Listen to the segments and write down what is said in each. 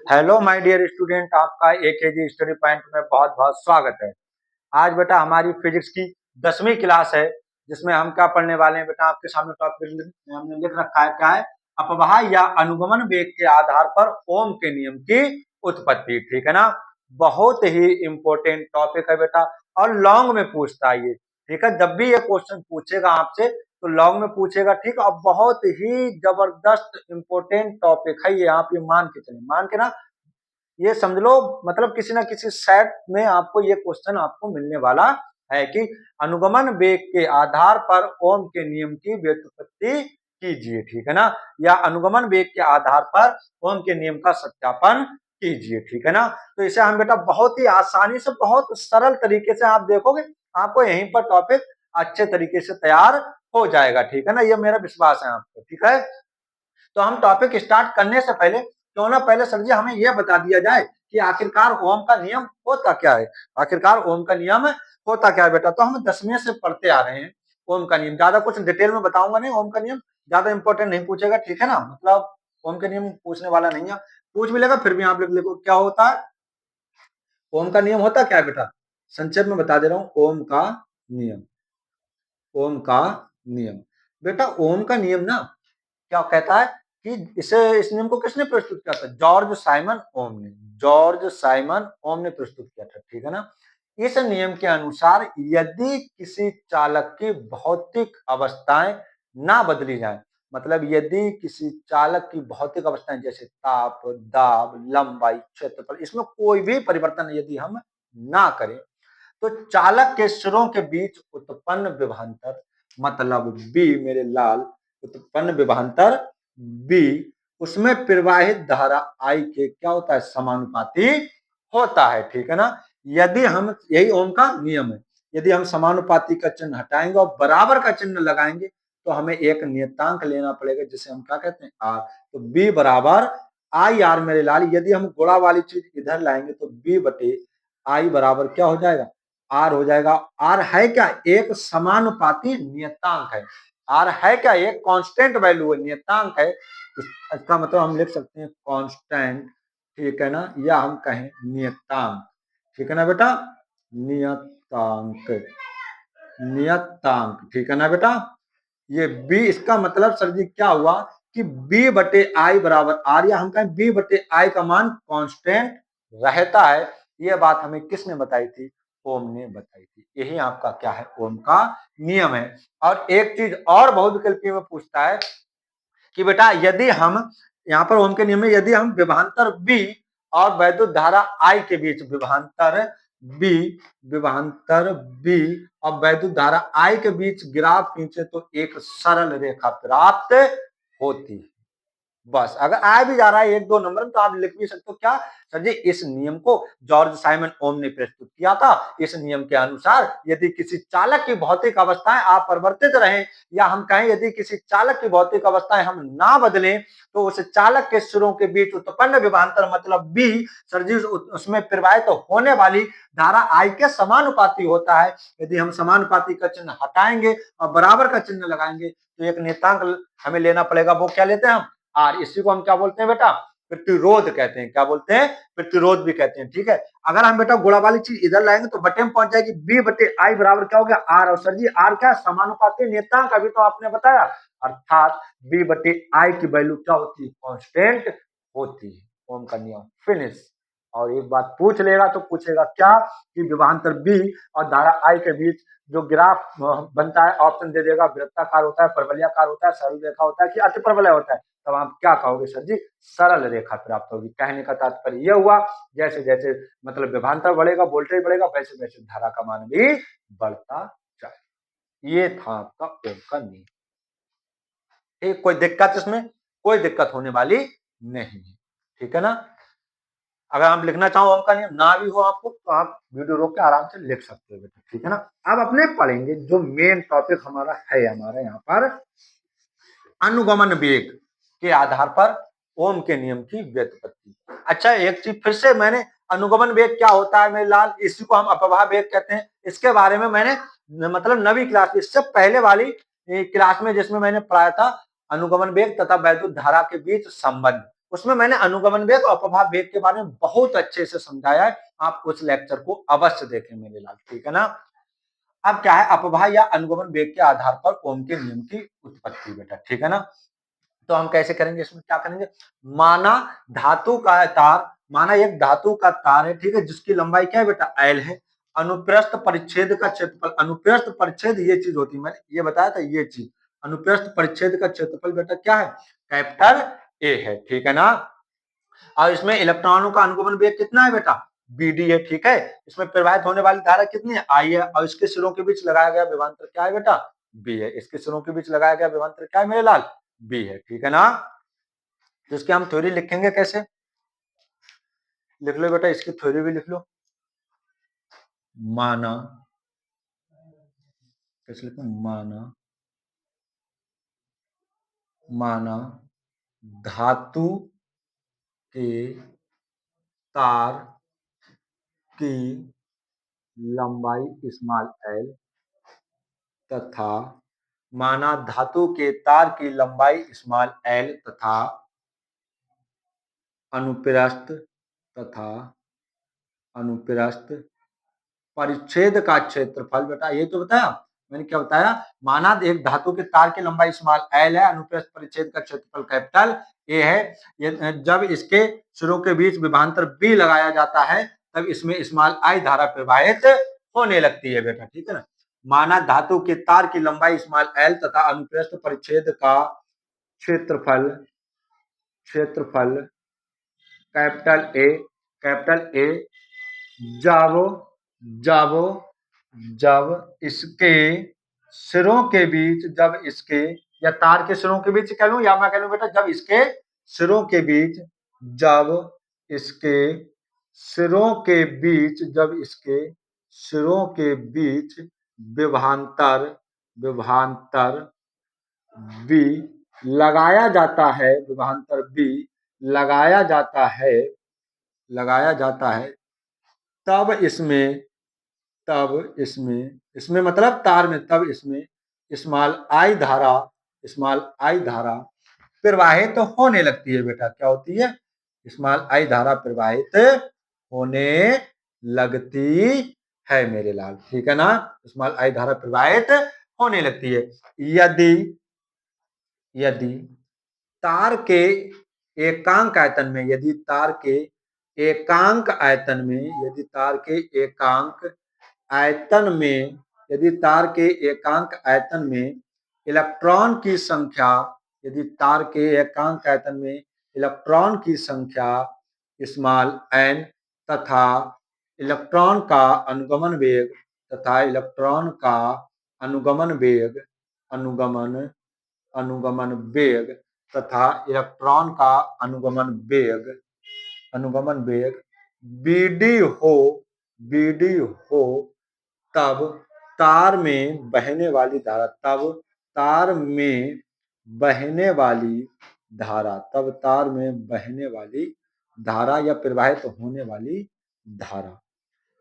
Hello my dear student, आपका AKG study point में बहुत बहुत स्वागत है। आज बेटा हमारी फिजिक्स की 10वीं क्लास है, जिसमें हम क्या पढ़ने वाले हैं बेटा। आपके सामने टॉपिक हमने लिख रखा है, क्या है? अपवाह या अनुगमन वेग के आधार पर ओम के नियम की उत्पत्ति। ठीक है ना? बहुत ही इंपॉर्टेंट टॉपिक है बेटा, और लॉन्ग में पूछता है ये। ठीक है, जब भी ये क्वेश्चन पूछेगा आपसे तो लॉन्ग में पूछेगा। ठीक, और बहुत ही जबरदस्त इंपॉर्टेंट टॉपिक है ये। आप ये मान के चलिए, मान के ना ये समझ लो, मतलब किसी ना किसी सेट में आपको ये क्वेश्चन आपको मिलने वाला है कि अनुगमन वेग के आधार पर ओम के नियम की व्युत्पत्ति कीजिए। ठीक है ना? या अनुगमन वेग के आधार पर ओम के नियम का सत्यापन कीजिए। ठीक है ना? तो इसे हम बेटा बहुत ही आसानी से, बहुत सरल तरीके से आप देखोगे, आपको यहीं पर टॉपिक अच्छे तरीके से तैयार हो जाएगा। ठीक है ना? ये मेरा विश्वास है आपको। ठीक है, तो हम टॉपिक स्टार्ट करने से पहले क्यों ना पहले सर जी हमें यह बता दिया जाए कि आखिरकार ओम का नियम होता क्या है। आखिरकार ओम का नियम होता क्या है बेटा? तो हम 10वीं से पढ़ते आ रहे हैं ओम का नियम। ज्यादा कुछ डिटेल में बताऊंगा नहीं, ओम का नियम ज्यादा इंपॉर्टेंट नहीं पूछेगा। ठीक है ना? मतलब ओम के नियम पूछने वाला नहीं है, पूछ भी लेगा फिर भी आप लोग लिखो क्या होता है। ओम का नियम होता क्या है बेटा? संक्षेप में बता दे रहा हूं। ओम का नियम, ओम का नियम बेटा, ओम का नियम ना क्या कहता है कि इस नियम को किसने प्रस्तुत किया था? जॉर्ज साइमन ओम ने। जॉर्ज साइमन ओम ने प्रस्तुत किया था। ठीक है ना? इस नियम के अनुसार यदि किसी चालक की भौतिक अवस्थाएं ना बदली जाए, मतलब यदि किसी चालक की भौतिक अवस्थाएं जैसे ताप, दाब, लंबाई, क्षेत्रफल, इसमें कोई भी परिवर्तन यदि हम ना करें, तो चालक के सिरों के बीच उत्पन्न विभवांतर, मतलब बी मेरे लाल, उत्पन्न विभवांतर बी, उसमें प्रवाहित धारा आई के क्या होता है? समानुपाती होता है। ठीक है ना? यदि हम, यही ओम का नियम है, यदि हम समानुपाती का चिन्ह हटाएंगे और बराबर का चिन्ह लगाएंगे तो हमें एक नियतांक लेना पड़ेगा जिसे हम क्या कहते हैं? आर। तो बी बराबर आई आर मेरे लाल। यदि हम गुणा वाली चीज इधर लाएंगे तो बी बटे आई बराबर क्या हो जाएगा? आर हो जाएगा। आर है क्या? एक समानुपाती नियतांक है। आर है क्या? एक कांस्टेंट वैल्यू है, नियतांक है। इसका मतलब हम लिख सकते हैं कांस्टेंट। ठीक है ना? या हम कहें नियतांक। ठीक है ना बेटा? नियतांक, नियतांक। ठीक है ना बेटा? ये बी, इसका मतलब सर जी क्या हुआ कि बी बटे आई बराबर आर, या हम कहें बी बटे आई का मान कांस्टेंट रहता है। ये बात हमें किसने बताई थी? ओम ने बताई थी। यही आपका क्या है? ओम का नियम है। और एक चीज और बहुविकल्पी में पूछता है कि बेटा यदि हम यहाँ पर ओम के नियम में यदि हम विभवांतर बी और वैद्युत धारा आई के बीच, विभवांतर बी, विभवांतर बी और वैद्युत धारा आई के बीच ग्राफ खींचे तो एक सरल रेखा प्राप्त होती है। बस, अगर आ भी जा रहा है 1-2 नंबर तो आप लिख भी सकते हो क्या? सर जी इस नियम को जॉर्ज साइमन ओम ने प्रस्तुत किया था। इस नियम के अनुसार यदि किसी चालक की भौतिक अवस्थाएं अपरिवर्तित रहें, या हम कहें यदि किसी चालक की भौतिक अवस्थाएं हम ना बदलें, तो उस चालक के सिरों के बीच उत्पन्न विभवांतर मतलब बी, सर जी उसमें प्रवाहित तो होने वाली धारा आई के समानुपाती होता है। यदि हम समानुपाती का चिन्ह हटाएंगे और बराबर का चिन्ह लगाएंगे तो एक नियतांक हमें लेना पड़ेगा। वो क्या लेते हैं हम? आर। इसी को हम क्या बोलते हैं बेटा? प्रतिरोध कहते हैं। क्या बोलते हैं? प्रतिरोध भी कहते हैं। ठीक है, अगर हम बेटा गुणा वाली चीज इधर लाएंगे तो बटे में पहुंच जाएगी बी बटे आई बराबर क्या हो गया? आर। और सर जी आर क्या? समानुपाती नियतांक, अभी तो आपने बताया। अर्थात बी बटे आई की वैल्यू क्या होती है? कांस्टेंट होती है। ओम का नियम फिनिश। और एक बात पूछ लेगा तो पूछेगा क्या कि विभवांतर बी और धारा आई के बीच जो ग्राफ बनता है, ऑप्शन दे देगा, वृत्ताकार होता है, परवलयाकार होता है, सरल रेखा होता है कि अतिपरवलय होता है। तब आप क्या कहोगे? सर जी सरल रेखा प्राप्त होगी। कहने का तात्पर्य यह हुआ जैसे जैसे मतलब विभवांतर बढ़ेगा, वोल्टेज बढ़ेगा, वैसे वैसे धारा का मान भी बढ़ता जाए। ये था आपका ओम का नियम। ठीक, कोई दिक्कत इसमें? कोई दिक्कत होने वाली नहीं है। ठीक है ना? अगर आप लिखना चाहो ओम का नियम ना भी हो आपको तो आप वीडियो रोक के आराम से लिख सकते हो बेटा। ठीक है ना? अब अपने पढ़ेंगे जो मेन टॉपिक हमारा है, हमारे यहाँ पर अनुगमन वेग के आधार पर ओम के नियम की व्युत्पत्ति। अच्छा, एक चीज फिर से मैंने, अनुगमन वेग क्या होता है मेरे लाल? इसी को हम अपवाह वेग कहते हैं। इसके बारे में मैंने मतलब 9वीं क्लास, इससे पहले वाली क्लास में जिसमें मैंने पढ़ाया था अनुगमन वेग तथा वैद्युत धारा के बीच संबंध, उसमें मैंने अनुगमन वेग और प्रभाव वेग के बारे में बहुत अच्छे से समझाया है, आप उस लेक्चर को अवश्य देखें मेरे लाल, ठीक है ना। अब क्या है, अपवाह या अनुगमन वेग के आधार पर ओम के नियम की उत्पत्ति बेटा, ठीक है ना। तो हम कैसे करेंगे, इसमें क्या करेंगे, माना धातु का तार, माना एक धातु का तार है, ठीक है, जिसकी लंबाई क्या है बेटा, एल है। अनुप्रस्थ परिच्छेद का क्षेत्रफल, अनुप्रस्थ परिच्छेद ये चीज होती है, मैंने ये बताया था ये चीज, अनुप्रस्थ परिच्छेद का क्षेत्रफल बेटा क्या है, कैपिटल ए है, ठीक है ना। और इसमें इलेक्ट्रॉनों का अनुगमन वेग कितना है बेटा, बीडी है, ठीक है। इसमें प्रवाहित होने वाली धारा कितनी है, आई है, और इसके सिरों के बीच लगाया गया विभवांतर क्या है बेटा, बी है। इसके सिरों के बीच लगाया गया विभवांतर क्या है मेरे लाल, बी है, ठीक है ना। तो इसकी हम थ्योरी लिखेंगे कैसे, लिख लो बेटा, इसकी थ्योरी भी लिख लो। माना, कैसे लिखो, माना, माना धातु के तार की लंबाई स्मॉल एल तथा, माना धातु के तार की लंबाई स्मॉल एल तथा अनुप्रस्थ, तथा अनुप्रस्थ परिच्छेद का क्षेत्रफल, बेटा ये तो बताया मैंने, क्या बताया, माना एक धातु के तार की लंबाई स्मॉल एल है, अनुप्रस्थ परिच्छेद का क्षेत्रफल कैपिटल ए है, ये जब इसके सिरों के बीच विभवांतर बी लगाया जाता है तब इसमें स्मॉल आई धारा प्रवाहित होने लगती है बेटा, ठीक है ना। माना धातु के तार की लंबाई स्मॉल एल तथा अनुप्रस्थ परिच्छेद का क्षेत्रफल, क्षेत्रफल कैपिटल ए, कैपिटल ए, जब जब जब इसके सिरों के बीच, जब इसके, या तार के सिरों के बीच कह लूं, या मैं कह लूं बेटा जब इसके सिरों के बीच, जब इसके सिरों के बीच, जब इसके सिरों के बीच विभवांतर, विभवांतर बी लगाया जाता है, विभवांतर बी लगाया जाता है, लगाया जाता है, तब इसमें, तब इसमें, इसमें मतलब तार में, तब इसमें स्मॉल आई धारा, स्मॉल आई धारा प्रवाहित तो होने लगती है बेटा, क्या होती है, स्मॉल आई धारा प्रवाहित होने लगती है मेरे लाल, ठीक है ना। स्मॉल आई धारा प्रवाहित होने लगती है। यदि, यदि तार के एकांक आयतन में, यदि तार के एकांक आयतन में, यदि तार के एकांक आयतन में, यदि तार के एकांक आयतन में इलेक्ट्रॉन की संख्या, यदि तार के एकांक आयतन में इलेक्ट्रॉन की संख्या स्मॉल एन तथा इलेक्ट्रॉन का अनुगमन वेग, तथा इलेक्ट्रॉन का अनुगमन वेग, अनुगमन, अनुगमन वेग तथा इलेक्ट्रॉन का अनुगमन वेग, अनुगमन वेग बीडी हो, बीडी हो, तब तार में बहने वाली धारा, तब तार में बहने वाली धारा, तब तार में बहने वाली धारा या प्रवाहित तो होने वाली धारा,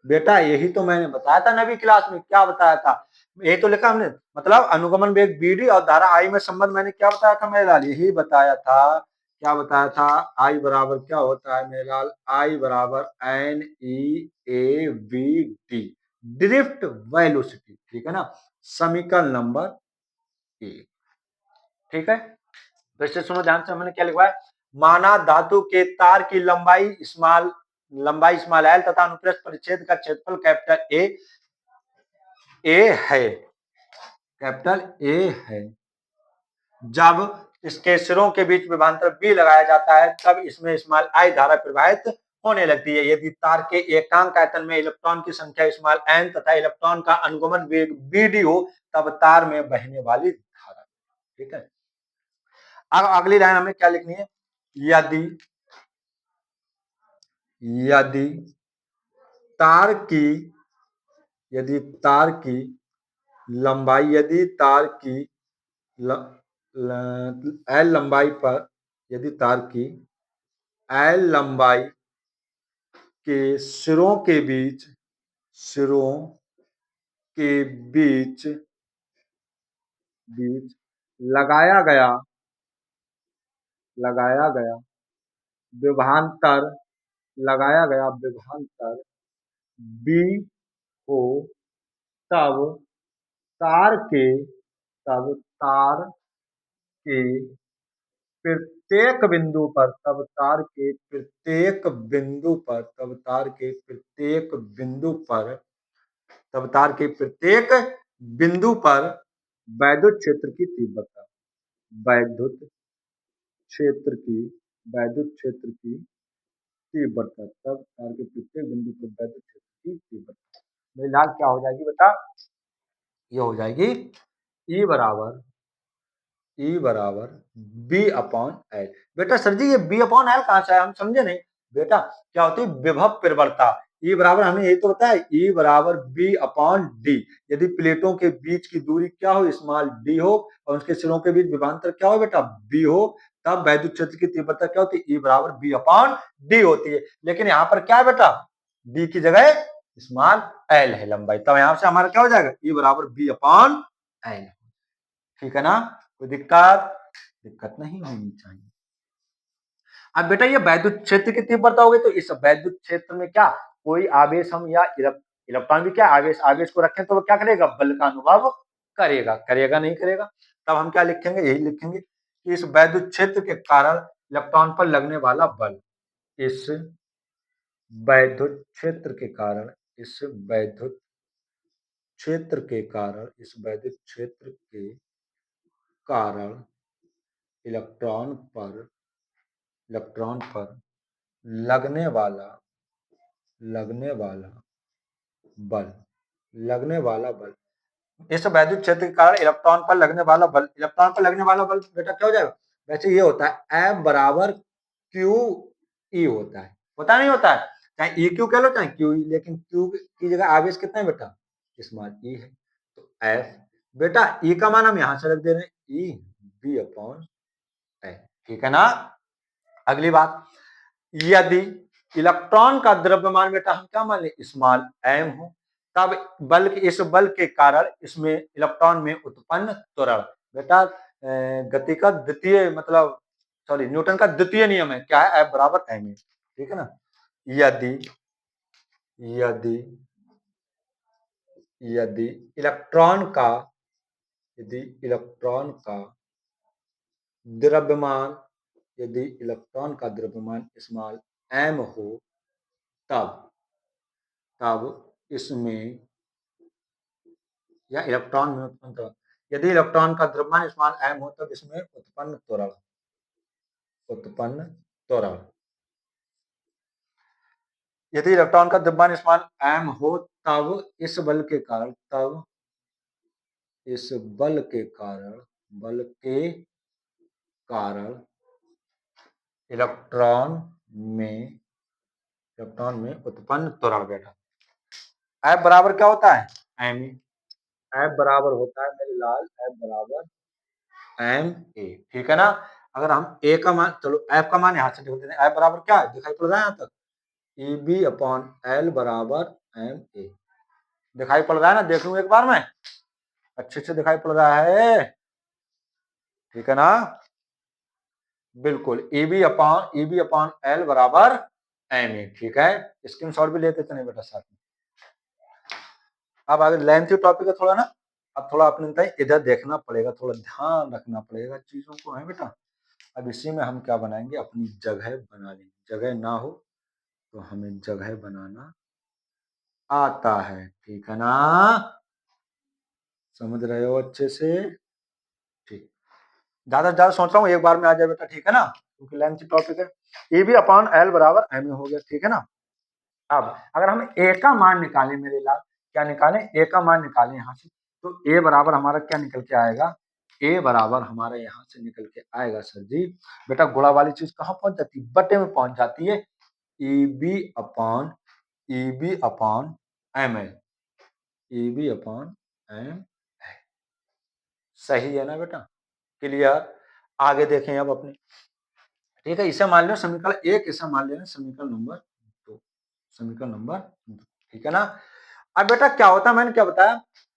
बेटा यही तो मैंने बताया था नवी क्लास में, क्या बताया था, यही तो लिखा हमने, मतलब अनुगमन वेग बीडी और धारा आई में संबंध मैंने क्या बताया था मेरे लाल, यही बताया था, क्या बताया था, आई बराबर क्या होता है मेरे लाल, आई बराबर N E A V D, drift velocity, ठीक है ना, समीकरण नंबर 1, ठीक है। फिर से सुनो ध्यान से, मैंने क्या लिखा है, माना धातु के तार की लंबाई स्मॉल, लंबाई स्मॉल एल तथा अनुप्रस्थ परिच्छेद का क्षेत्रफल कैपिटल ए है, कैपिटल ए है, जब इसके सिरों के बीच विभवांतर बी लगाया जाता है तब इसमें स्मॉल आई धारा प्रवाहित होने लगती है। यदि तार के एकांक आयतन में इलेक्ट्रॉन की संख्या स्मॉल एन तथा इलेक्ट्रॉन का अनुगमन वेग बीडी हो तब तार में बहने वाली धारा, ठीक है। अब अगली लाइन हमें क्या लिखनी है, यदि, यदि तार की, यदि तार की लंबाई, यदि तार की एल लंबाई पर, यदि तार की एल लंबाई के सिरों के बीच, सिरों के बीच, बीच लगाया गया, लगाया गया विभवांतर लगाया गया विभवांतर बी हो, तब तार के तब तार के प्रत्येक बिंदु पर तब तार के प्रत्येक बिंदु पर तब तार के प्रत्येक बिंदु पर तब तार के प्रत्येक बिंदु पर वैद्युत क्षेत्र की तीव्रता वैद्युत क्षेत्र की वैद्युत क्षेत्र की तीव्रता तब तार के प्रत्येक बिंदु पर वैद्युत क्षेत्र की तीव्रता मेरी लाल क्या हो जाएगी बेटा, ये हो जाएगी ई बराबर बी अपॉन एल। बेटा सर जी ये बी अपॉन एल कहां से आया, हम समझे नहीं। बेटा क्या होती है विभव प्रवणता, ई बराबर हमें यही तो होता है ई बराबर बी अपॉन डी। यदि प्लेटों के बीच की दूरी क्या हो, स्मॉल डी हो, और उसके सिरों के बीच विभवांतर क्या हो बेटा, बी हो, तब वैद्युत क्षेत्र की तीव्रता क्या होती है, ई बराबर बी अपॉन डी होती है। लेकिन यहाँ पर क्या है बेटा, डी की जगह स्मॉल एल है लंबाई, तब यहाँ से हमारा क्या हो जाएगा, ई बराबर बी अपॉन एल। ठीक है ना, कोई दिक्कत नहीं होनी चाहिए। अब बेटा ये वैद्युत क्षेत्र की तीव्रता होगी, तो इस वैद्युत क्षेत्र में क्या कोई आवेश हम या इलेक्ट्रॉन भी क्या आवेश को रखें तो वो क्या करेगा, बल का अनुभव करेगा नहीं करेगा। तब हम क्या लिखेंगे, यही लिखेंगे कि इस वैद्युत क्षेत्र के कारण इलेक्ट्रॉन पर लगने वाला बल, इस वैद्युत क्षेत्र के कारण इस वैद्युत क्षेत्र के कारण इस वैद्युत क्षेत्र के कारण इलेक्ट्रॉन पर लगने वाला बल इस वैद्युत क्षेत्र के कारण इलेक्ट्रॉन पर लगने वाला बल बेटा क्या हो जाएगा, वैसे ये होता है F बराबर क्यू ई होता नहीं होता है, चाहे ई क्यू कह लो चाहे क्यू ई, लेकिन क्यू की जगह आवेश कितना है बेटा, स्मॉल ई है, तो एफ बेटा ई का मान हम यहां से रख दे रहे हैं ई बी अपॉन एफ। ठीक है ना। अगली बात, यदि इलेक्ट्रॉन का द्रव्यमान बेटा हम क्या मान लें, स्मॉल एम हो, तब इस बल के कारण इसमें इलेक्ट्रॉन में उत्पन्न त्वरण बेटा गति का द्वितीय मतलब न्यूटन का द्वितीय नियम है, क्या है, F बराबर एम ए। ठीक है ना। यदि यदि यदि इलेक्ट्रॉन का द्रव्यमान स्मॉल एम हो, तब इसमें या इलेक्ट्रॉन में उत्पन्न, यदि इलेक्ट्रॉन का द्रव्यमान स्मॉल एम हो तब इसमें उत्पन्न त्वरण यदि इलेक्ट्रॉन का द्रव्यमान स्मॉल एम हो तब इस बल के कारण इलेक्ट्रॉन में उत्पन्न त्वरण बेटा F बराबर क्या होता है, एम ई। F बराबर होता है मेरी लाल F बराबर एम ए। ठीक है ना। अगर हम ए का मान, चलो F का मान यहां से लिख देते हैं, F बराबर क्या है, दिखाई पड़ रहा है यहाँ तक, ई बी अपॉन एल बराबर एम ए। दिखाई पड़ रहा है ना, देख लूं एक बार में, अच्छे से दिखाई पड़ रहा है। ठीक है ना, बिल्कुल ई बी अपॉन एल बराबर एम ए। ठीक है, स्क्रीनशॉट भी लेते थे नहीं बेटा साथ में। अब आगे लेंथी टॉपिक है थोड़ा ना, अब थोड़ा अपने इधर देखना पड़ेगा, थोड़ा ध्यान रखना पड़ेगा चीजों को, है बेटा। अब इसी में हम क्या बनाएंगे, अपनी जगह बना लेंगे, जगह ना हो तो हमें जगह बनाना आता है। ठीक है ना, समझ रहे हो अच्छे से। ठीक, ज्यादा से ज्यादा सोच रहा हूँ एक बार में आ जाए बेटा, ठीक है ना, क्योंकि लेंथ टॉपिक है। ए बी अपॉन एल बराबर एम ए हो गया। ठीक है ना। अब अगर हम ए का मान निकालें मेरे लाल, क्या निकालें, ए का मान निकालें यहाँ से, तो ए बराबर हमारा क्या निकल के आएगा, ए बराबर हमारा यहाँ से निकल के आएगा सर जी बेटा, गुणा वाली चीज कहाँ पहुंच जाती है, बटे में पहुंच जाती है, E B upon M L, E B upon M. सही है ना बेटा, क्लियर। आगे देखें अब अपने, ठीक है, इसे मान लो समीकरण एक, इसे मान लेना समीकरण नंबर 2। ठीक है ना। अब बेटा क्या होता है, मैंने क्या बताया,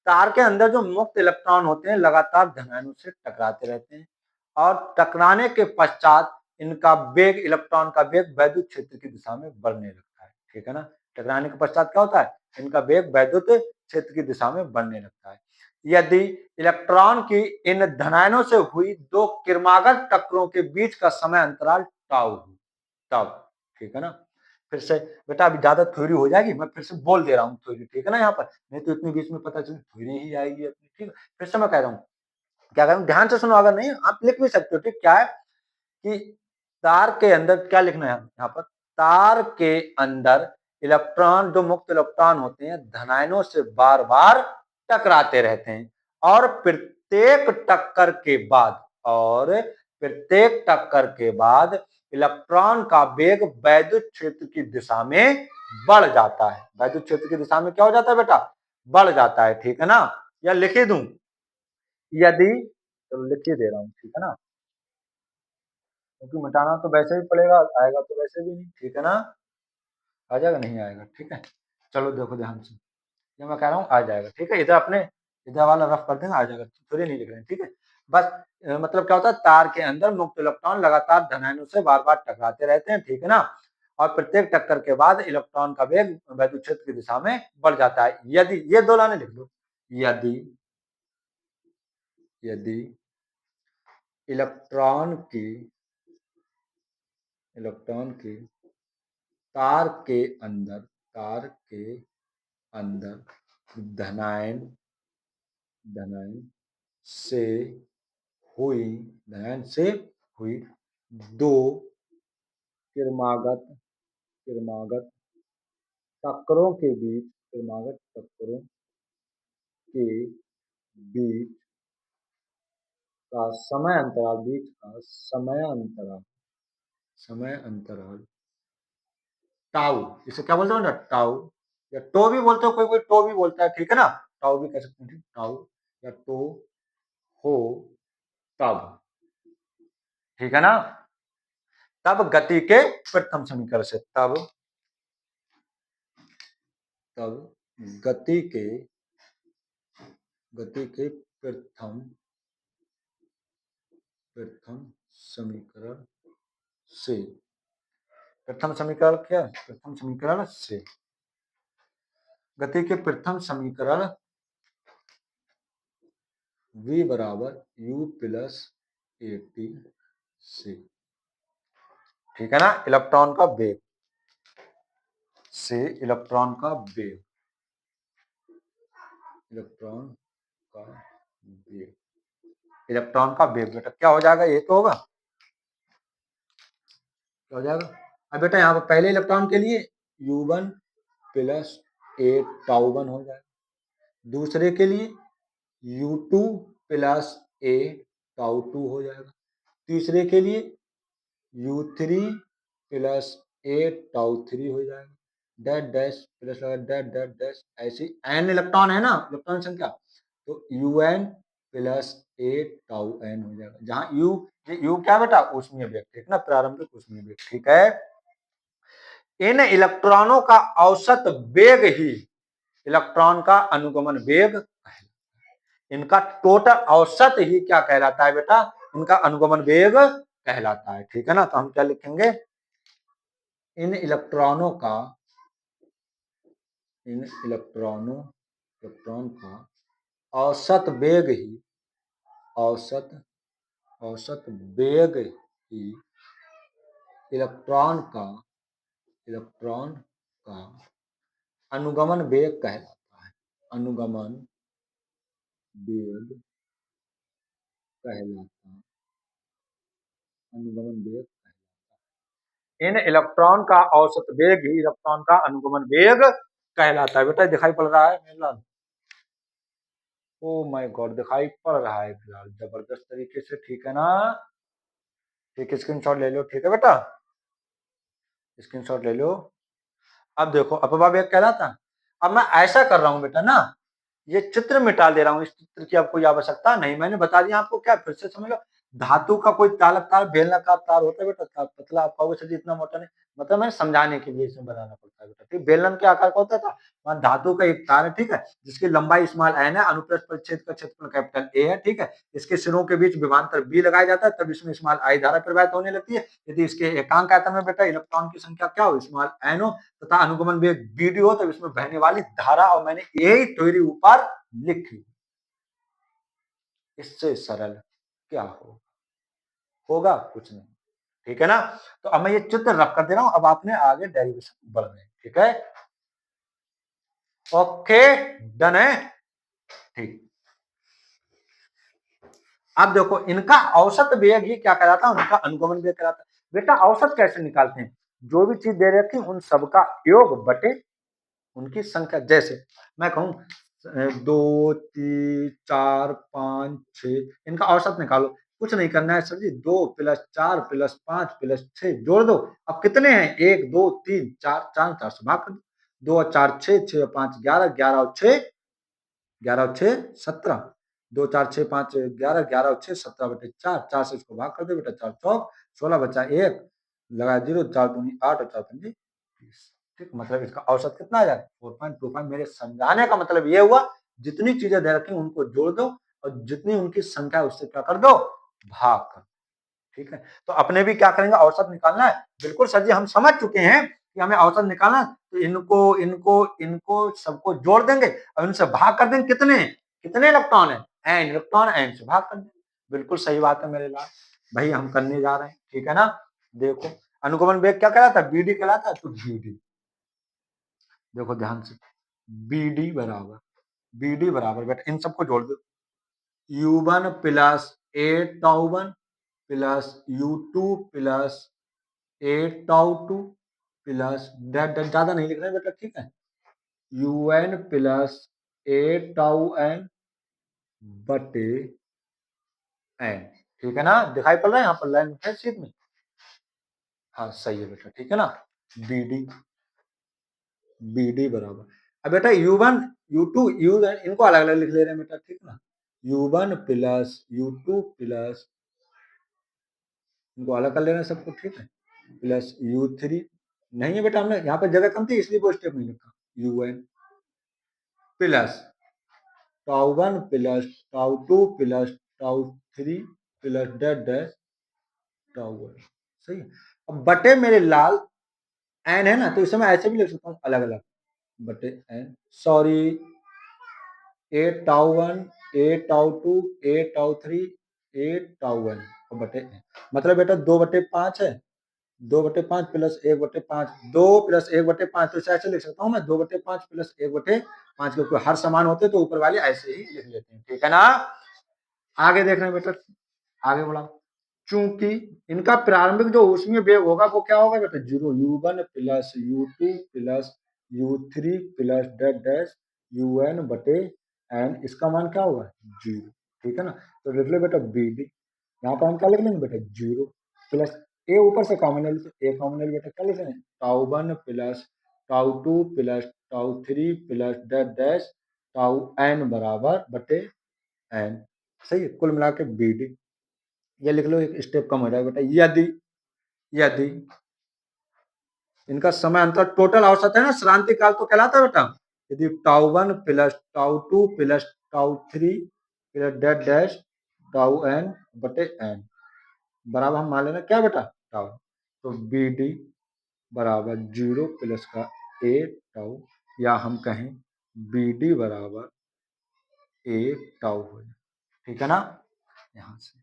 तार के अंदर जो मुक्त इलेक्ट्रॉन होते हैं लगातार धनायनों से टकराते रहते हैं, और टकराने के पश्चात इनका वेग, इलेक्ट्रॉन का वेग वैद्युत क्षेत्र की दिशा में बढ़ने लगता है, ठीक है ना। टकराने के पश्चात क्या होता है, इनका वेग वैद्युत क्षेत्र की दिशा में बढ़ने लगता है। यदि इलेक्ट्रॉन की इन धनायनों से हुई दो किरमागत टक्करों के बीच का समय अंतराल टाउ तब, ठीक है ना। फिर से बेटा अभी ज्यादा थ्योरी हो जाएगी, मैं फिर से बोल दे रहा हूँ थ्योरी, ठीक है ना। यहाँ पर नहीं तो इतने बीच में पता चले थ्योरी ही आएगी अपनी, ठीक है। फिर से मैं कह रहा हूँ, क्या कह रहा हूँ, ध्यान से सुनो, अगर नहीं आप लिख भी सकते हो, ठीक। क्या है कि तार के अंदर क्या लिखना है यहाँ पर, तार के अंदर इलेक्ट्रॉन, जो मुक्त इलेक्ट्रॉन होते हैं, धनायनों से बार बार टकराते रहते हैं और प्रत्येक टक्कर के बाद, और प्रत्येक टक्कर के बाद इलेक्ट्रॉन का वेग वैद्युत क्षेत्र की दिशा में बढ़ जाता है। वैद्युत क्षेत्र की दिशा में क्या हो जाता है बेटा, बढ़ जाता है, ठीक है ना। या लिख ही दूं, यदि, चलो लिख ही दे रहा हूं, ठीक है ना, क्योंकि मिटाना तो वैसे ही पड़ेगा, आएगा तो वैसे भी नहीं, ठीक है ना। आ जाएगा, नहीं आएगा, ठीक है। चलो देखो ध्यान से, ये मैं कह रहा हूँ आ जाएगा, ठीक है। इधर अपने इधर वाला रफ कर देना, आ जाएगा, थोड़ी नहीं लिख रहे हैं, ठीक है। बस मतलब क्या होता है, तार के अंदर मुक्त इलेक्ट्रॉन लगातार धनायनों से बार बार टकराते रहते हैं, ठीक है ना। और प्रत्येक टक्कर के बाद इलेक्ट्रॉन का वेग वैद्युत क्षेत्र की दिशा में बढ़ जाता है। यदि, ये दो लाने लिख लो, यदि यदि इलेक्ट्रॉन की इलेक्ट्रॉन की तार के अंदर धनायन धनायन से हुई धनायन से हुई दो किरमागत किरमागत टक्करों के बीच का समय अंतराल टाउ, इसे क्या बोलते हो ना, टाउ, या टो भी बोलते हो, कोई कोई टो भी बोलता है, ठीक है ना। टाउ भी कह सकते हैं, टाउ या टो हो तब, ठीक है ना। तब गति के प्रथम समीकरण से, तब गति के प्रथम प्रथम समीकरण से, प्रथम समीकरण क्या, प्रथम समीकरण से गति के प्रथम समीकरण v बराबर u प्लस ए टी से, ठीक है ना। इलेक्ट्रॉन का वेग से इलेक्ट्रॉन का वेग इलेक्ट्रॉन का वेग बेटा क्या हो जाएगा, ये तो होगा, क्या हो जाएगा। अब बेटा यहाँ पर पहले इलेक्ट्रॉन के लिए u1 प्लस ए टाउ वन हो जाएगा, दूसरे के लिए u2 plus A tau to हो जाएगा, तीसरे के लिए u3 प्लस ए टाउ थ्री हो जाएगा, dash dash plus dash dash dash, ऐसी एन इलेक्ट्रॉन है ना, इलेक्ट्रॉन संख्या, तो un प्लस ए टाउ एन हो जाएगा, जहां यू क्या बेटा, ऊष्मीय वेग, ठीक ना, प्रारंभिक ऊष्मीय वेग, ठीक है। इन इलेक्ट्रॉनों का औसत वेग ही इलेक्ट्रॉन का अनुगमन वेग, इनका टोटल औसत ही क्या कहलाता है बेटा, इनका अनुगमन वेग कहलाता है, ठीक है ना। तो हम क्या लिखेंगे, इन इलेक्ट्रॉन का औसत वेग ही औसत औसत वेग ही इलेक्ट्रॉन का अनुगमन वेग कहलाता है, अनुगमन वेग कहलाता अनुगमन वेग इन इलेक्ट्रॉन का औसत वेग ही इलेक्ट्रॉन का अनुगमन वेग कहलाता है। बेटा दिखाई पड़ रहा है फिलहाल, ओ माय गॉड, दिखाई पड़ रहा है फिलहाल जबरदस्त तरीके से, ठीक है ना। ठीक, स्क्रीनशॉट ले लो, ठीक है बेटा, स्क्रीनशॉट ले लो। अब देखो अपवा वेग कहलाता, अब मैं ऐसा कर रहा हूं बेटा ना, ये चित्र मिटा दे रहा हूँ, इस चित्र की अब कोई आवश्यकता नहीं, मैंने बता दिया आपको, क्या फिर से समझ लो। धातु का कोई चालक तार, बेलनाकार तार होता है बेटा, पतला, आप कहोगे सर इतना मोटा नहीं, मतलब मैं समझाने के लिए इसमें बनाना पड़ता है बेटा, ठीक। बेलन के आकार का होता था, मान धातु का एक तार है, ठीक है, जिसकी लंबाई स्मॉल n है, अनुप्रस्थ परिच्छेद का क्षेत्रफल कैपिटल A है, ठीक है, इसके सिरों के बीच विभवांतर B लगाया जाता है, तब इसमें स्मॉल I धारा प्रवाहित होने लगती है। यदि इसके एकांक आयतन में बेटा इलेक्ट्रॉन की संख्या क्या हो, स्मॉल n हो, तथा अनुगमन वेग BD हो, तब इसमें बहने वाली धारा, और मैंने यही थ्योरी ऊपर लिखी। इससे सरल क्या होगा कुछ नहीं, ठीक है ना। तो अब मैं ये चित्र रख कर दे रहा हूं, अब आपने आगे डेरिवेशन बढ़ रहे हैं, ठीक है, ओके, डन है, ठीक। अब देखो इनका औसत वेग ही क्या कहलाता है, उनका अनुगमन वेग कहलाता है। बेटा औसत कैसे निकालते हैं, जो भी चीज दे रखी उन सबका योग बटे उनकी संख्या। जैसे मैं कहूं 2 3 4 5 6, इनका औसत निकालो। कुछ नहीं करना है सर जी, 2 + 4 + 5 + 6 जोड़ दो। अब कितने हैं, 1 2 3 4, 4 से भाग कर दो। 2 और 4 6, 6 और 5 11, 11 और 6 17, 2 4 6 5 11, 11 और 6 17 बटे 4, 4 से इसको भाग कर दो बेटा, 4 चौक 16 बचा 1 लगा 0, 4 दूनी 8 और 4 पंजे 20, ठीक। मतलब इसका औसत कितना आ जाएगा 4.25। मेरे समझाने का मतलब ये हुआ, जितनी चीजें दे रखी उनको जोड़ दो, और जितनी उनकी संख्या उससे क्या कर दो, भाग कर, ठीक है। तो अपने भी क्या करेंगे, औसत निकालना है। बिल्कुल सर जी, हम समझ चुके हैं कि हमें औसत निकालना, तो इनको इनको इनको सबको जोड़ देंगे और इनसे भाग कर देंगे। कितने कितने इलेक्ट्रॉन है, n इलेक्ट्रॉन, n से भाग कर देंगे। बिल्कुल सही बात है मेरे लाल भाई, हम करने जा रहे हैं, ठीक है ना। देखो अनुगमन वेग क्या कहलाता है, BD कहलाता है। तो BD देखो ध्यान से, BD बराबर बेटा इन सबको जोड़ दो, U1 + 8τ1 + U2 + 8τ2 प्लस ज्यादा नहीं लिख रहे बेटा, ठीक है, UN + 8τn बटे n, ठीक है ना। दिखाई पड़ रहा है यहाँ पर लाइन है शीट में, हाँ सही है बेटा, ठीक है ना। BD बराबर, अब बेटा U1 U2 UN इनको अलग अलग लिख ले रहे हैं बेटा, ठीक ना। U1 + U2 + इनको अलग कर ले रहे हैं सबको, ठीक है, प्लस U3 नहीं है बेटा, हमने यहाँ पर जगह कम थी इसलिए वो स्टेप नहीं लिखा। UN + τ1 + τ2 + τ3 + डैश डैश τ1, सही है। अब बटे मेरे लाल n है ना, तो इस समय ऐसे भी लिख सकता हूँ अलग अलग, बटे n, सॉरी 8τ1 8τ2 8τ3 8τn और बटे n, मतलब बेटा 2/5 है, 2/5 + 1/5, 2 + 1/5, तो ऐसे लिख सकता हूँ मैं, 2/5 + 1/5, क्योंकि हर समान होते तो ऊपर वाले ऐसे ही लिख लेते हैं, ठीक है ना। आगे देख रहे हैं बेटा, आगे बढ़ा, चूंकि इनका प्रारंभिक जो ऊष्मीय वेग होगा वो क्या होगा बेटा, 0, U1 + U2 + U3 + dash dash UN बटे n, इसका मान क्या होगा 0, ठीक है ना। तो लिख लो बेटा BD, यहाँ पर हम क्या लिख लेंगे बेटा 0 प्लस a ऊपर से कॉमन ले लो, तो a कॉमन ले बेटा क्या लिख रहे हैं, τ1 + τ2 + τ3 + डैश डैश τn बराबर बटे n, सही है। कुल मिला के BD, ये लिख लो, एक स्टेप कम हो जाएगा बेटा। यदि यदि इनका समय अंतर टोटल औसत है ना, श्रांति काल तो कहलाता है बेटा, यदि τ1 + τ2 + τ3 + डैश डैश τn बटे n बराबर, हम मान लेना क्या बेटा τ, तो BD बराबर 0 प्लस का a τ, या हम कहें BD बराबर a τ हो जाए, ठीक है ना, यहां से,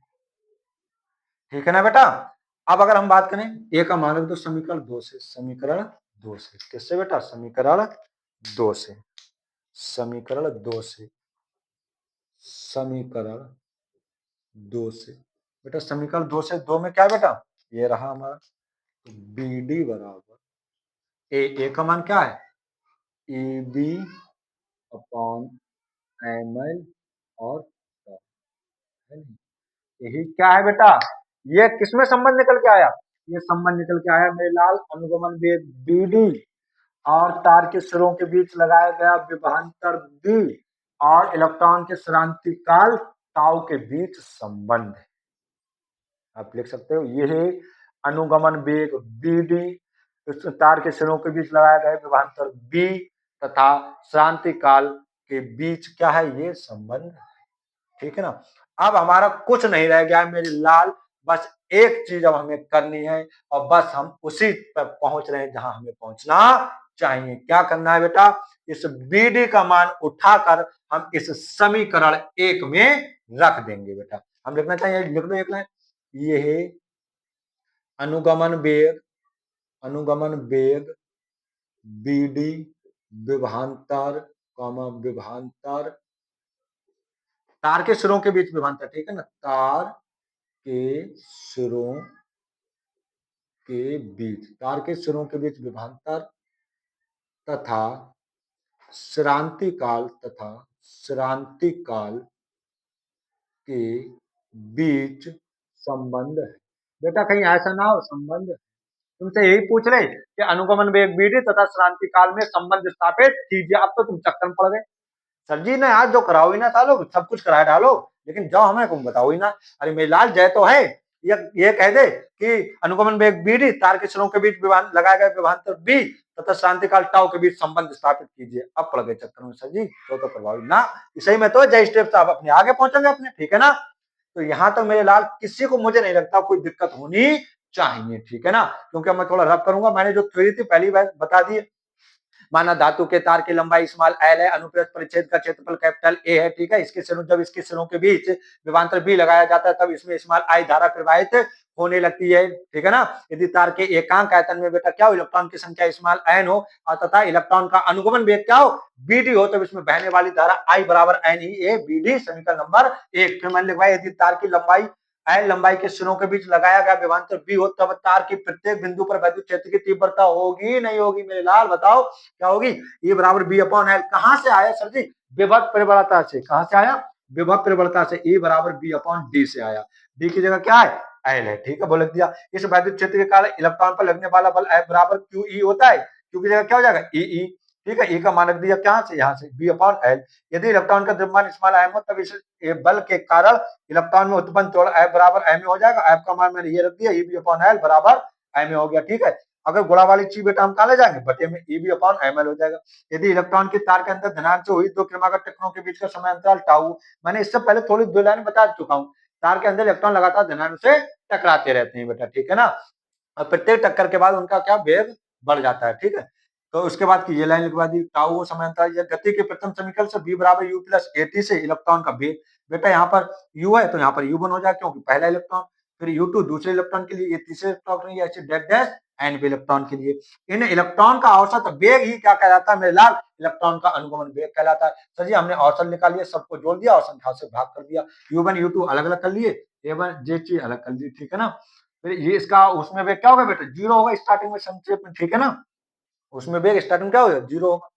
ठीक है ना बेटा। अब अगर हम बात करें ए का मान तो समीकरण 2 से, समीकरण 2 से किससे बेटा, समीकरण 2 से, समीकरण 2 से, समीकरण 2 से बेटा, समीकरण 2 से 2 में क्या बेटा, ये रहा हमारा, तो BD बराबर ए का मान क्या है, EB/ml और है नहीं? यही क्या है बेटा, ये किसमें संबंध निकल के आया, ये संबंध निकल के आया मेरे लाल, अनुगमन वेग BD और तार के सिरों के बीच लगाया गया विभवांतर B और इलेक्ट्रॉन के श्रांति काल ताऊ के बीच संबंध है। आप लिख सकते हो, यह अनुगमन वेग BD, तार के सिरों के बीच लगाया गया विभवांतर B तथा श्रांति काल के बीच क्या है, ये संबंध है, ठीक है ना। अब हमारा कुछ नहीं रह गया है मेरे लाल, बस एक चीज अब हमें करनी है और बस हम उसी पर पहुंच रहे हैं जहां हमें पहुंचना चाहिए। क्या करना है बेटा, इस BD का मान उठाकर हम इस समीकरण 1 में रख देंगे बेटा। हम लिखना चाहिए, लिख लो एक लाइन, ये अनुगमन वेग, अनुगमन वेग BD विभवांतर, विभवांतर, तार के सिरों के बीच विभवांतर, ठीक है ना, तार के सिरों के बीच, तार के सिरों के बीच विभवांतर तथा श्रांति काल, तथा श्रांति काल के बीच संबंध है। बेटा कहीं ऐसा ना हो संबंध, तुमसे यही पूछ रहे कि अनुगमन वेग BD तथा श्रांति काल में संबंध स्थापित कीजिए। अब तो तुम चक्कर में पड़ गए। सर जी ने आज जो कराओ ही ना डालो, सब कुछ करा डालो, लेकिन जाओ हमें तुम बताओ ही ना। अरे मेरे लाल जय तो है, ये कह दे कि अनुगमन वेग BD, तार के सिरों के बीच लगाया गया विभवांतर B तथा शांति काल टाउ के बीच संबंध स्थापित कीजिए। अब पड़ गए चक्कर में सर जी, तो प्रभावी ना, इसे में तो जय स्टेप साहब अपने आगे पहुंचेंगे अपने, ठीक है ना। तो यहां तक मेरे लाल किसी को मुझे नहीं लगता कोई दिक्कत होनी चाहिए, ठीक है ना, क्योंकि मैं थोड़ा रफ करूंगा। मैंने जो थ्योरी थी पहली बार बता दी, माना धातु के तार की लंबाई स्मॉल एल है, अनुप्रस्थ परिच्छेद का क्षेत्रफल कैपिटल ए है, ठीक है। इसके सिरों, जब इसके सिरों के बीच विभवांतर बी लगाया जाता है तब इसमें स्मॉल आई धारा प्रवाहित होने लगती है, ठीक है ना। यदि तार के एकांक आयतन में बेटा क्या हो, इलेक्ट्रॉन की संख्या स्मॉल एन हो तथा इलेक्ट्रॉन का अनुगमन वेग क्या हो, BD हो, तब इसमें बहने वाली धारा आई बराबर एन ही ए BD, समीकरण नंबर 1। फिर मैंने लिखवाया, यदि तार की लंबाई एल लंबाई के सिरों के बीच लगाया गया विभवांतर बी हो, तब तार की प्रत्येक बिंदु पर विद्युत क्षेत्र की तीव्रता होगी नहीं होगी मेरे लाल, बताओ क्या होगी। E बराबर B अपॉन एल, कहां से आया सर जी, विभव प्रबलता से। कहां से आया, विभव प्रबलता से। E बराबर B अपॉन D से आया। D की जगह क्या है, एल है, ठीक है, बोल दिया। इस विद्युत क्षेत्र के कारण इलेक्ट्रॉन पर लगने वाला बल F बराबर QE होता है, Q की जगह क्या हो जाएगा EE, ठीक है। E का मानक दिया क्या से, यहाँ से B अपॉन एल। यदि इलेक्ट्रॉन का द्रव्यमान स्मॉल m हो, तब इस बल के कारण इलेक्ट्रॉन में उत्पन्न त्वरण F बराबर m हो जाएगा। F का मान मैंने ये रख दिया, EB अपॉन एल बराबर m हो गया, ठीक है। अगर गुणा वाली चीज बेटा हम कहा ले जाएंगे, बटे में EB अपॉन ml हो जाएगा। यदि इलेक्ट्रॉन की तार के अंदर धनात्मक से हुई दो क्रमागत टक्करों के बीच का समय अंतराल टाउ, मैंने इससे पहले थोड़ी दो लाइन बता चुका हूँ। तार के अंदर इलेक्ट्रॉन लगातार धनात्मक से टकराते रहते हैं बेटा, ठीक है ना। और प्रत्येक टक्कर के बाद उनका क्या वेग बढ़ जाता है, ठीक है। तो उसके बाद की ये लाइन लिखवा दी, टाउ समय अंतराल, गति के प्रथम समीकरण से B बराबर U प्लस AT से इलेक्ट्रॉन का वेग, बेटा यहाँ पर U है तो यहाँ पर U1 हो जाए, क्योंकि पहला इलेक्ट्रॉन, फिर U2 दूसरे इलेक्ट्रॉन के लिए, ये तीसरे इलेक्ट्रॉन के लिए, ऐसे डैश डैश एन पे इलेक्ट्रॉन के लिए। इन इलेक्ट्रॉन का औसत वेग ही क्या कहलाता है मेरे लाल, इलेक्ट्रॉन का अनुगमन वेग कहलाता है। सर जी हमने औसत निकाल लिया, सबको जोड़ दिया और संख्या से भाग कर दिया, U1 U2 अलग अलग कर लिए, A1 J3 अलग कर लिए, ठीक है ना। फिर ये इसका उसमें वेग क्या होगा बेटा, जीरो होगा स्टार्टिंग में, संक्षेप में, ठीक है ना। उसमें वेग स्टार्टिंग क्या होगा, जीरो होगा,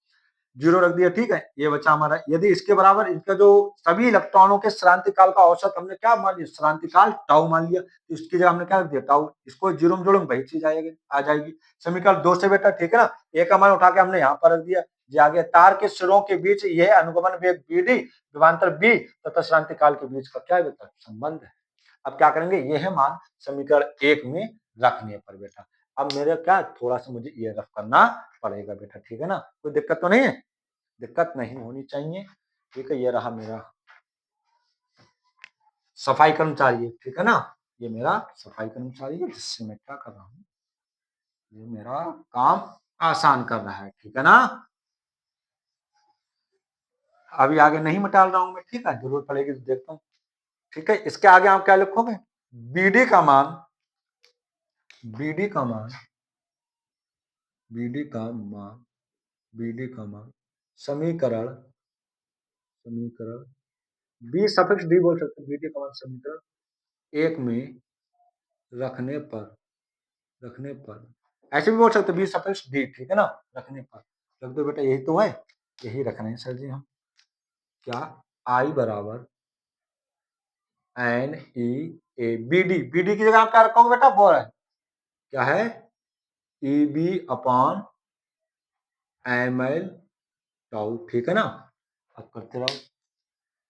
जीरो रख दिया, ठीक है। ये बचा हमारा, यदि इसके बराबर इनका जो सभी इलेक्ट्रॉनों के श्रांति काल का औसत हमने क्या मान लिया, श्रांति काल टाउ मान लिया, तो इसकी जगह हमने क्या रख दिया टाउ, इसको जीरो में जोड़ोगे वही चीज आ जाएगी समीकरण 2 से बेटा, ठीक है ना। ए का मान उठा के हमने यहाँ पर रख दिया, ये आ गया। तार के सिरों के बीच यह अनुगमन वेग BD विभवांतर B तथा श्रांति काल के बीच का क्या बेटा संबंध है। अब क्या करेंगे, ये है मान समीकरण 1 में रखने पर बेटा। अब मेरे क्या थोड़ा सा मुझे ये रफ करना पड़ेगा बेटा, ठीक है ना, कोई दिक्कत तो नहीं है, दिक्कत नहीं होनी चाहिए, ठीक है। ये रहा मेरा सफाई कर्मचारी है, ठीक है ना, ये मेरा सफाई कर्मचारी है, जिससे मैं क्या कर रहा हूँ, ये मेरा काम आसान कर रहा है, ठीक है ना। अभी आगे नहीं मिटाल रहा हूं मैं, ठीक है, जरूरत पड़ेगी तो देखता हूँ, ठीक है। इसके आगे आप क्या लिखोगे, बीडी का मान, बीडी का मान, बीडी का मान, बीडी का मान समीकरण, समीकरण बी सफिक्स डी बोल सकते हैं, बीडी का मान समीकरण 1 में रखने पर, रखने पर ऐसे भी बोल सकते बी सफिक्स डी, ठीक है ना, रखने पर रख दो बेटा, यही तो है, यही रखना है सर जी हम। क्या, आई बराबर N E A B D, B D की जगह आप क्या रखोगे बेटा, वो है क्या है E B upon M L tau, ठीक है ना। अब करते रहो,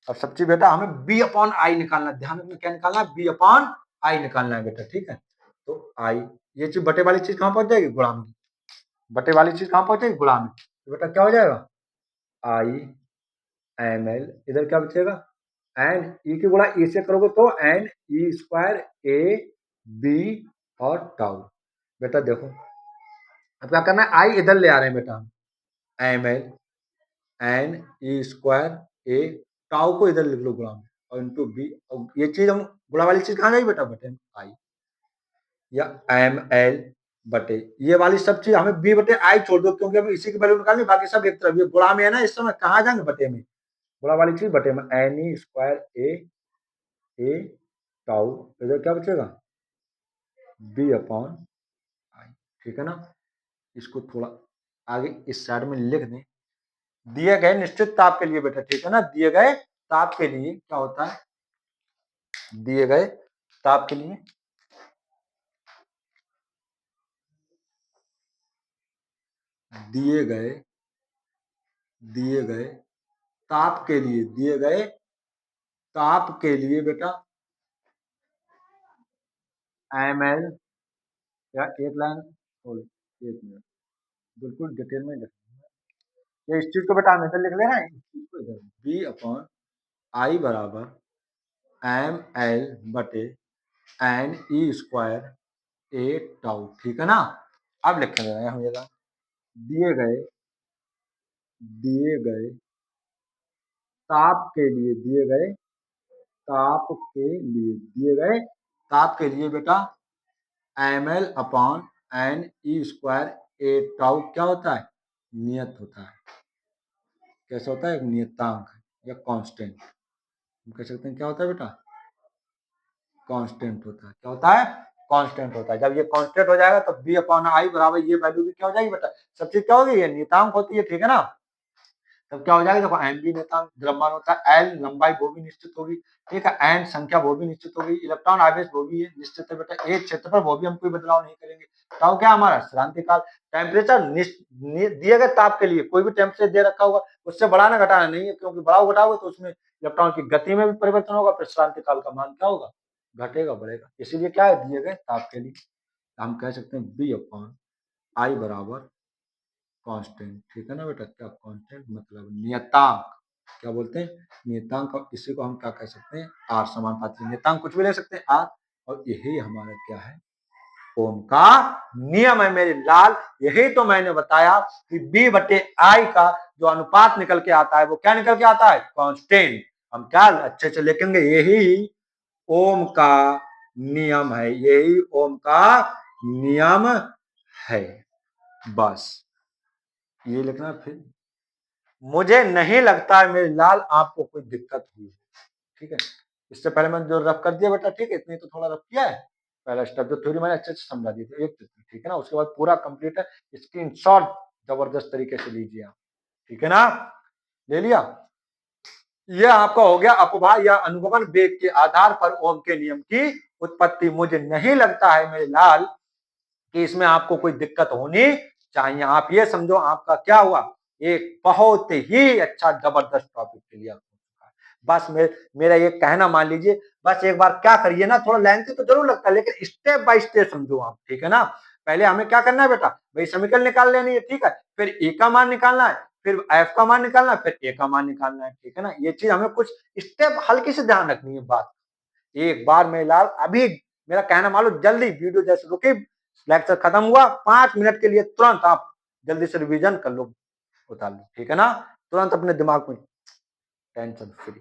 अब सब चीज बेटा हमें बी अपॉन आई निकालना है, ध्यान में क्या निकालना है, बी अपॉन आई निकालना है बेटा, ठीक है। तो आई, ये चीज बटे वाली चीज कहां पहुंच जाएगी, गुणा में, बटे वाली चीज कहां पहुंचेगी, गुणा में, तो बेटा क्या हो जाएगा, आई एम एल, इधर क्या बचेगा, एन ई की गुणा ई से करोगे तो N E square A B और टाउ। बेटा देखो अब क्या करना है, आई इधर ले आ रहे हैं बेटा, M L N E square A, tau को इधर लिख लो गुणा में और इंटू बी, और ये चीज हम गुणा वाली चीज कहाँ गई बेटा, बटे आई, या एम एल बटे ये वाली सब चीज हमें बी बटे आई छोड़ दो, क्योंकि अभी इसी की वैल्यू निकालनी, बाकी सब एक तरफ, ये गुणा में है ना, इस समय कहाँ जाएंगे, बटे में, गुणा वाली चीज बटे में, N E square A tau, इधर क्या बचेगा, बी अपॉन आई, ठीक है ना। इसको थोड़ा आगे इस साइड में लिख दें, दिए गए निश्चित ताप के लिए बेटा, ठीक है ना, दिए गए ताप के लिए क्या होता है, दिए गए ताप के लिए दिए गए ताप के लिए, दिए गए ताप के लिए बेटा एम एल, या एक लाइन, एक मिनट, बिल्कुल डिटेल में लिख, ये इस चीज को बेटा हम इधर लिख लेना है, इस चीज को इधर, बी अपॉन आई बराबर एम एल बटे N E square A tau, ठीक है ना। अब लिख रहे हैं हम ये दिए गए ताप के लिए, दिए गए ताप के लिए बेटा M L upon N E square A tau क्या होता है, नियत होता है, कैसा होता है, एक नियतांक या कांस्टेंट, हम कह सकते हैं क्या होता है बेटा, कांस्टेंट होता है, क्या होता है, कांस्टेंट होता है। जब ये कांस्टेंट हो जाएगा तो बी अपॉन आई बराबर ये वैल्यू भी क्या हो जाएगी बेटा, सब चीज क्या होगी, ये नियतांक होती है, ठीक है ना। तब क्या हो जाएगा, देखो एम भी नियतांक द्रव्यमान होता है, एल लंबाई वो भी निश्चित होगी, ठीक है, एन संख्या वो भी निश्चित होगी, इलेक्ट्रॉन आवेश वो भी है निश्चित है बेटा, एक क्षेत्रफल वो भी हम कोई बदलाव नहीं करेंगे। टाउ क्या हमारा क्रांतिकाल, टेम्परेचर दिए गए ताप के लिए कोई भी टेम्परेचर दे रखा होगा उससे बढ़ाना घटाना नहीं है, क्योंकि बढ़ाओ घटाओगे तो उसमें इलेक्ट्रॉन की गति में भी परिवर्तन होगा, फिर क्रांतिकाल का मान क्या होगा, घटेगा बढ़ेगा, इसीलिए क्या है, दिए गए ताप के लिए हम कह सकते हैं बी अपॉन आई बराबर कांस्टेंट, ठीक है ना बेटा, क्या कांस्टेंट मतलब नियतांक, क्या बोलते हैं नियतांक, और इसी को हम क्या कह सकते हैं, आर समानुपाती नियतांक कुछ भी ले सकते हैं आर, और यही हमारा क्या है, ओम का नियम है मेरे लाल। यही तो मैंने बताया कि बी बटे आई का जो अनुपात निकल के आता है वो क्या निकल के आता है, कांस्टेंट। हम क्या अच्छे से लिखेंगे, यही ओम का नियम है, यही ओम का नियम है, बस ये लिखना। फिर मुझे नहीं लगता है मेरे लाल आपको कोई दिक्कत हुई, ठीक है, इससे पहले मैंने जो रफ कर दिया बेटा, ठीक है, इतने तो थोड़ा रफ किया है, पहला स्टेप जो थ्योरी मैंने अच्छे से समझा दी थी, एक ठीक है ना, उसके बाद पूरा कंप्लीट है, स्क्रीनशॉट जबरदस्त तरीके से लीजिए आप, ठीक है ना, ले लिया। यह आपका हो गया अपवाह या अनुगमन वेग के आधार पर ओम के नियम की उत्पत्ति। मुझे नहीं लगता है मेरे लाल कि इसमें आपको कोई दिक्कत होनी चाहिए, आप ये समझो आपका क्या हुआ, एक बहुत ही अच्छा जबरदस्त टॉपिक क्लियर हो चुका है। बस मेरा ये कहना मान लीजिए, बस एक बार क्या करिए ना, थोड़ा लेंथी तो जरूर लगता है लेकिन स्टेप बाय स्टेप समझो आप, ठीक है ना। पहले हमें क्या करना है बेटा, भाई समीकरण निकाल लेनी है, ठीक है, फिर ए का मान निकालना है, फिर एफ का मान निकालना है, फिर ए का मान निकालना है, ठीक है ना। ये चीज हमें कुछ स्टेप हल्की से ध्यान रखनी है बात, एक बार में लाल अभी मेरा कहना मान लो जल्दी वीडियो जैसे रुकी, लेक्चर खत्म हुआ 5 मिनट के लिए तुरंत आप जल्दी से रिवीजन कर लो, उतार लो, ठीक है ना, तुरंत अपने दिमाग में टेंशन फ्री,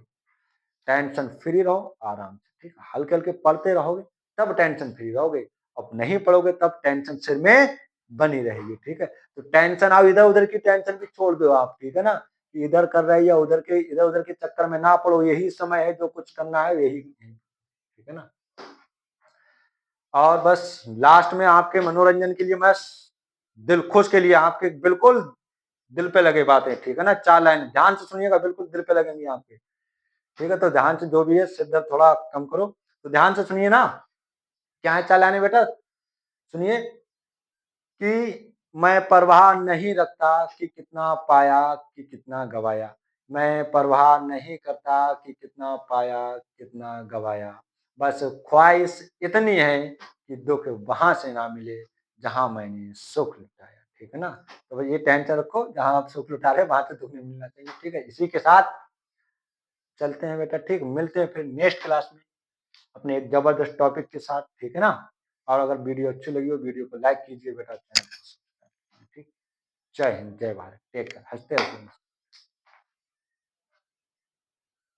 टेंशन फ्री रहो आराम से, ठीक है, हल्के हल्के पढ़ते रहोगे तब टेंशन फ्री रहोगे, अब नहीं पढ़ोगे तब टेंशन सिर में बनी रहेगी, ठीक है। तो टेंशन आओ, इधर उधर की टेंशन भी छोड़ दो आप, ठीक है ना, कि इधर कर रहे या इधर उधर के चक्कर में ना पड़ो, यही समय है जो कुछ करना है यही, ठीक है ना। और बस लास्ट में आपके मनोरंजन के लिए मैं दिल खुश के लिए आपके बिल्कुल दिल पे लगे बातें, ठीक है ना, 4 लाइन ध्यान से सुनिएगा, बिल्कुल दिल पे लगेंगी आपके, ठीक है। तो ध्यान से जो भी है सिर दर्द थोड़ा कम करो, तो ध्यान से सुनिए ना, क्या है 4 लाइनें बेटा, सुनिए कि मैं परवाह नहीं रखता कि कितना पाया कि कितना गवाया, मैं परवाह नहीं करता कि कितना पाया कितना गवाया, बस ख्वाहिश इतनी है कि दुख वहां से ना मिले जहां मैंने सुख लुटाया। ठीक है ना। तो ये टेंशन रखो, जहाँ आप शुक्ल उठा रहे हो वहाँ से दुःख नहीं मिलना चाहिए, ठीक है। इसी के साथ चलते हैं बेटा, ठीक, मिलते हैं फिर नेक्स्ट क्लास में अपने एक जबरदस्त टॉपिक के साथ, ठीक है ना। और अगर वीडियो अच्छी लगी हो वीडियो को लाइक कीजिए बेटा, चैनल को सब्सक्राइब कीजिए, ठीक। जय हिंद, जय भारत, टेक केयर, हंसते रहिए।